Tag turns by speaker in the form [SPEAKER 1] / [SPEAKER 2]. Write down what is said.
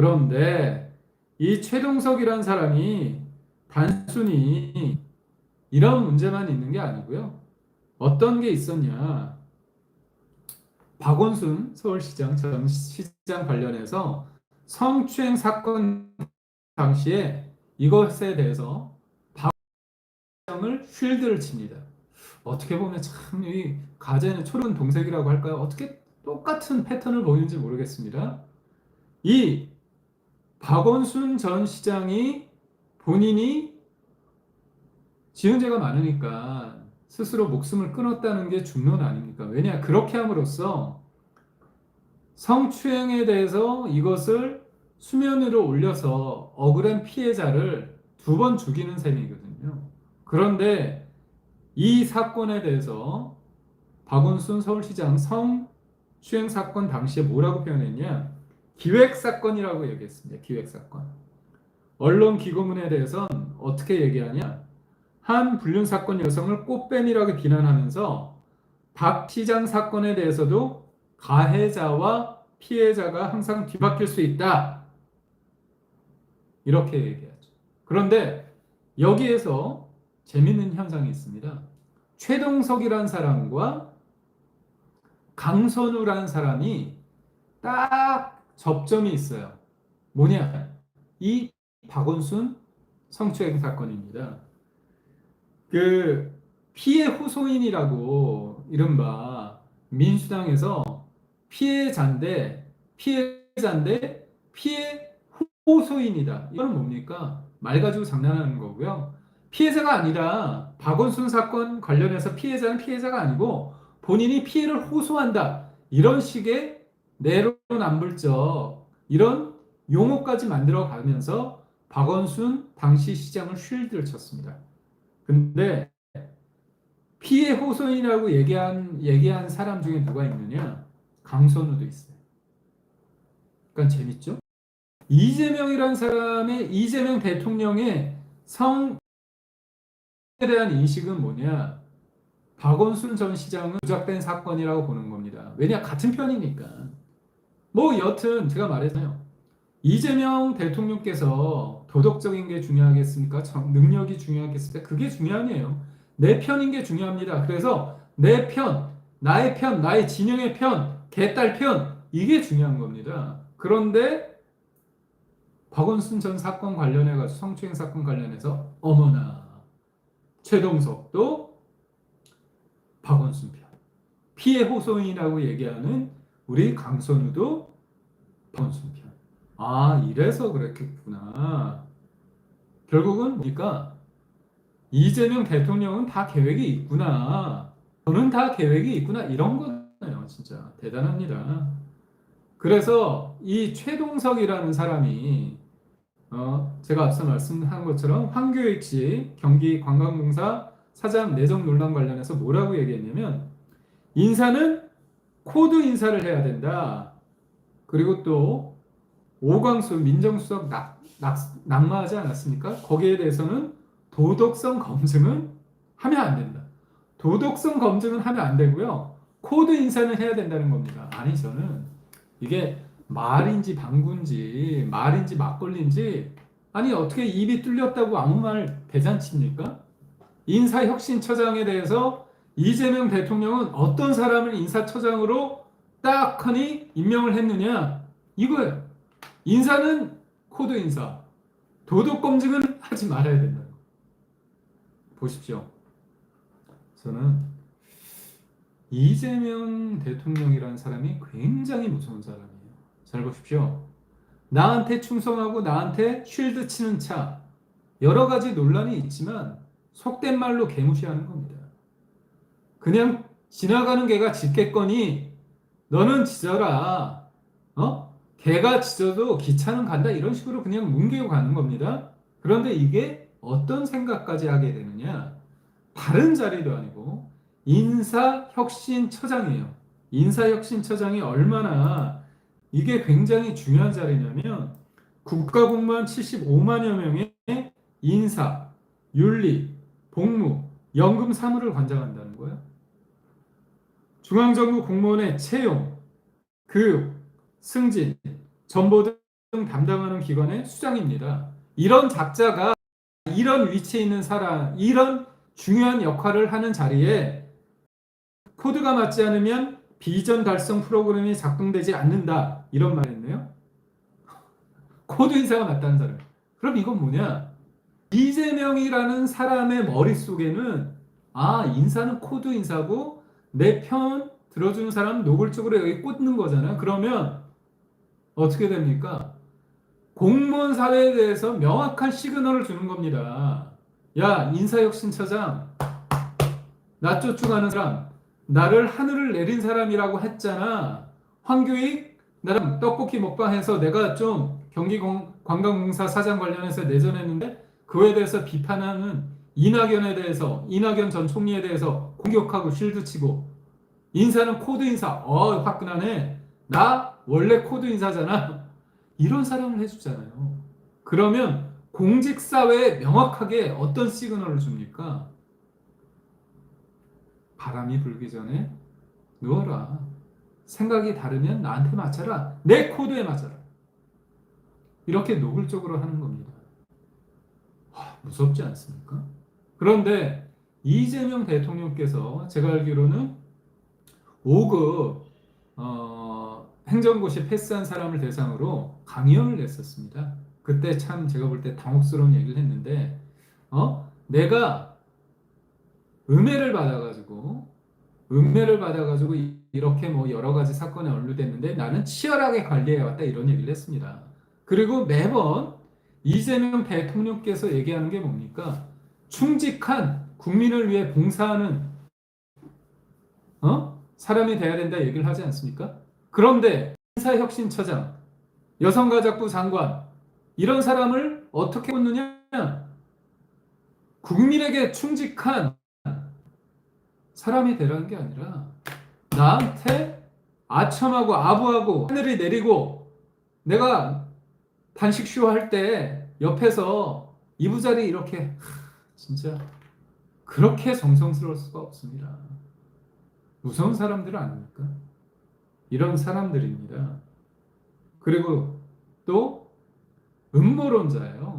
[SPEAKER 1] 그런데 이 최동석이란 사람이 단순히 이런 문제만 있는 게 아니고요. 어떤 게 있었냐. 박원순 서울시장 전 시장 관련해서 성추행 사건 당시에 이것에 대해서 박원순을 쉴드를 칩니다. 어떻게 보면 참 이 가재는 초른 동색이라고 할까요? 어떻게 똑같은 패턴을 보이는지 모르겠습니다. 이 박원순 전 시장이 본인이 지은 죄가 많으니까 스스로 목숨을 끊었다는 게 중론 아닙니까? 왜냐? 그렇게 함으로써 성추행에 대해서 이것을 수면 위로 올려서 억울한 피해자를 두 번 죽이는 셈이거든요. 그런데 이 사건에 대해서 박원순 서울시장 성추행 사건 당시에 뭐라고 표현했냐? 기획사건이라고 얘기했습니다. 기획사건. 언론 기고문에 대해서는 어떻게 얘기하냐? 한 불륜사건 여성을 꽃뱀이라고 비난하면서 박 시장 사건에 대해서도 가해자와 피해자가 항상 뒤바뀔 수 있다. 이렇게 얘기하죠. 그런데 여기에서 재밌는 현상이 있습니다. 최동석이란 사람과 강선우란 사람이 딱 접점이 있어요. 뭐냐? 이 박원순 성추행 사건입니다. 그 피해 호소인이라고 이른바 민주당에서 피해자인데 피해 호소인이다. 이거는 뭡니까? 말 가지고 장난하는 거고요. 피해자가 아니라 박원순 사건 관련해서 피해자는 피해자가 아니고 본인이 피해를 호소한다. 이런 식의 내로남불적 이런 용어까지 만들어 가면서 박원순 당시 시장을 쉴드를 쳤습니다. 근데 피해 호소인이라고 얘기한 사람 중에 누가 있느냐? 강선우도 있어요. 그러니까 재밌죠? 이재명이란 사람의 이재명 대통령의 성에 대한 인식은 뭐냐? 박원순 전 시장은 조작된 사건이라고 보는 겁니다. 왜냐? 같은 편이니까. 뭐 여튼 제가 말했어요. 이재명 대통령께서 도덕적인 게 중요하겠습니까? 능력이 중요하겠습니까? 그게 중요하네요. 내 편인 게 중요합니다. 그래서 내 편, 나의 편, 나의 진영의 편, 개딸 편, 이게 중요한 겁니다. 그런데 박원순 전 사건 관련해서 성추행 사건 관련해서 어머나 최동석도 박원순 편, 피해 호소인이라고 얘기하는 우리 강선우도 박원순 편. 아, 이래서 그랬겠구나. 결국은 보니까 이재명 대통령은 다 계획이 있구나. 저는 다 계획이 있구나. 이런 거예요. 진짜 대단합니다. 그래서 이 최동석이라는 사람이 제가 앞서 말씀한 것처럼 황교익 경기 관광공사 사장 내정 논란 관련해서 뭐라고 얘기했냐면 인사는 코드 인사를 해야 된다. 그리고 또 오광수 민정수석 낙마하지 않았습니까? 거기에 대해서는 도덕성 검증은 하면 안 된다. 도덕성 검증은 하면 안 되고요. 코드 인사는 해야 된다는 겁니다. 아니 저는 이게 말인지 방구인지 말인지 막걸리인지 아니 어떻게 입이 뚫렸다고 아무 말 대잔치입니까? 인사혁신처장에 대해서 이재명 대통령은 어떤 사람을 인사처장으로 딱 하니 임명을 했느냐 이거예요. 인사는 코드 인사, 도덕 검증은 하지 말아야 된다. 보십시오. 저는 이재명 대통령이라는 사람이 굉장히 무서운 사람이에요. 잘 보십시오. 나한테 충성하고 나한테 쉴드 치는 차. 여러 가지 논란이 있지만 속된 말로 개무시하는 겁니다. 그냥 지나가는 개가 짖겠거니 너는 짖어라. 개가 짖어도 기차는 간다. 이런 식으로 그냥 뭉개고 가는 겁니다. 그런데 이게 어떤 생각까지 하게 되느냐? 다른 자리도 아니고 인사혁신처장이에요. 인사혁신처장이 얼마나 이게 굉장히 중요한 자리냐면 국가공무원 75만여 명의 인사, 윤리, 복무, 연금 사무를 관장한다는 거예요. 중앙정부 공무원의 채용, 교육, 승진, 전보등 담당하는 기관의 수장입니다. 이런 작자가 이런 위치에 있는 사람, 이런 중요한 역할을 하는 자리에 코드가 맞지 않으면 비전 달성 프로그램이 작동되지 않는다. 이런 말 했네요. 코드 인사가 맞다는 사람. 그럼 이건 뭐냐? 이재명이라는 사람의 머릿속에는 인사는 코드 인사고 내 편 들어주는 사람 노골적으로 여기 꽂는 거잖아. 그러면 어떻게 됩니까? 공무원 사회에 대해서 명확한 시그널을 주는 겁니다. 야, 인사혁신처장, 나 쫓아가는 사람, 나를 하늘을 내린 사람이라고 했잖아. 황교익, 나랑 떡볶이 먹방해서 내가 좀 관광공사 사장 관련해서 내전했는데 그에 대해서 비판하는 이낙연에 대해서, 이낙연 전 총리에 대해서 공격하고 쉴드 치고 인사는 코드 인사, 화끈하네. 나 원래 코드 인사잖아. 이런 사람을 해주잖아요. 그러면 공직사회에 명확하게 어떤 시그널을 줍니까? 바람이 불기 전에 누워라. 생각이 다르면 나한테 맞춰라. 내 코드에 맞춰라. 이렇게 노골적으로 하는 겁니다. 무섭지 않습니까? 그런데 이재명 대통령께서 제가 알기로는 5급 행정고시 패스한 사람을 대상으로 강연을 냈었습니다. 그때 참 제가 볼 때 당혹스러운 얘기를 했는데 내가 음해를 받아가지고 이렇게 뭐 여러 가지 사건에 연루됐는데 나는 치열하게 관리해왔다 이런 얘기를 했습니다. 그리고 매번 이재명 대통령께서 얘기하는 게 뭡니까? 충직한 국민을 위해 봉사하는 사람이 돼야 된다 얘기를 하지 않습니까? 그런데 인사혁신처장, 여성가족부 장관 이런 사람을 어떻게 꼽느냐? 국민에게 충직한 사람이 되라는 게 아니라 나한테 아첨하고 아부하고 하늘이 내리고 내가 단식쇼 할 때 옆에서 이부자리 이렇게 진짜 그렇게 정성스러울 수가 없습니다. 무서운 사람들 아닙니까? 이런 사람들입니다. 그리고 또 음모론자예요.